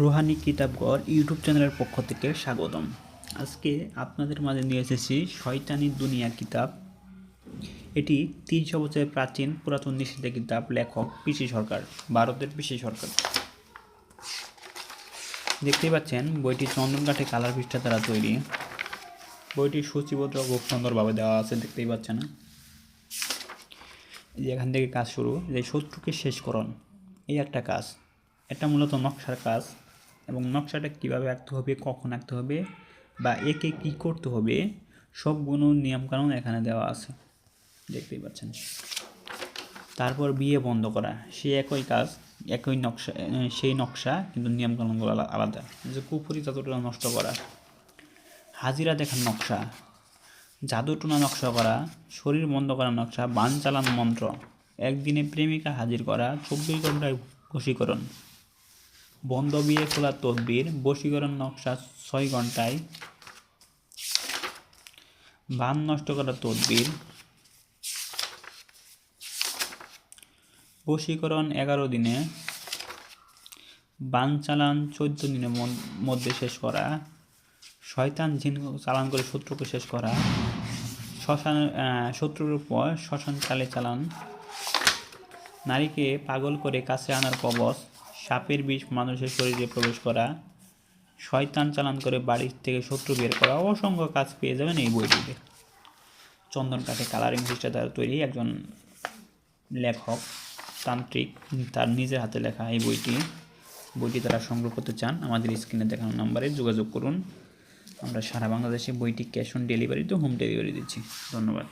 Rouhani কিতাবঘর YouTube চ্যানেলের পক্ষ থেকে স্বাগতম। আজকে আপনাদের মাঝে নিয়ে এসেছি শয়তানি দুনিয়া কিতাব। এটি 300 বছরের প্রাচীন পুরাতন নিষিদ্ধ কিতাব। লেখক পিসি সরকার, ভারতের পিসি সরকার। দেখতেই পাচ্ছেন বইটি চন্দন কাঠে কালার পৃষ্ঠা দ্বারা তৈরি। বইটি সূচিবদ্ধ খুব সুন্দরভাবে দেওয়া আছে, দেখতেই পাচ্ছেন। এখান থেকে কাজ শুরু, যে শত্রুকে শেষ করণ, এই একটা কাজ। এটা মূলত নকশার কাজ, এবং নকশাটা কীভাবে আঁকতে হবে, কখন আঁকতে হবে, বা একে কী করতে হবে, সবগুলো নিয়মকানুন এখানে দেওয়া আছে, দেখতেই পাচ্ছেন। তারপর বিয়ে বন্ধ করা, সেই একই কাজ, একই নকশা, সেই নকশা কিন্তু নিয়মকানুনগুলো আলাদা। যে কুফরি যতটা নষ্ট করা, হাজিরা দেখার নকশা, জাদুটোনা নকশা করা, শরীর বন্ধ করার নকশা, বান চালান মন্ত্র, একদিনে প্রেমিকা হাজির করা, 24 ঘন্টায় বশীকরণ, বন্ধ বিয়ে খোলার তদবির, বশীকরণ নকশা 6 ঘন্টায়, বান নষ্ট করার তদবির, বশীকরণ 11 দিনে, বান চালান 14 দিনের মধ্যে শেষ করা, শয়তান জিন চালান করে শত্রুকে শেষ করা, শত্রুর উপর শ্মশান চালে চালান, নারীকে পাগল করে কাছে আনার কবচ, সাপের বিষ মানুষের শরীরে প্রবেশ করা, শয়তান চালান করে বাড়ি থেকে শত্রু বের করা, অসংখ্য কাজ পেয়ে যাবেন এই বইটিতে। চন্দন কাঠে কালারিং পৃষ্ঠা দ্বারা তৈরি, একজন লেখক তান্ত্রিক তার নিজের হাতে লেখা এই বইটি তারা সংগ্রহ করতে চান, আমাদের স্ক্রিনে দেখানো নাম্বারে যোগাযোগ করুন। আমরা সারা বাংলাদেশে বইটি ক্যাশ অন ডেলিভারিতে হোম ডেলিভারি দিচ্ছি। ধন্যবাদ।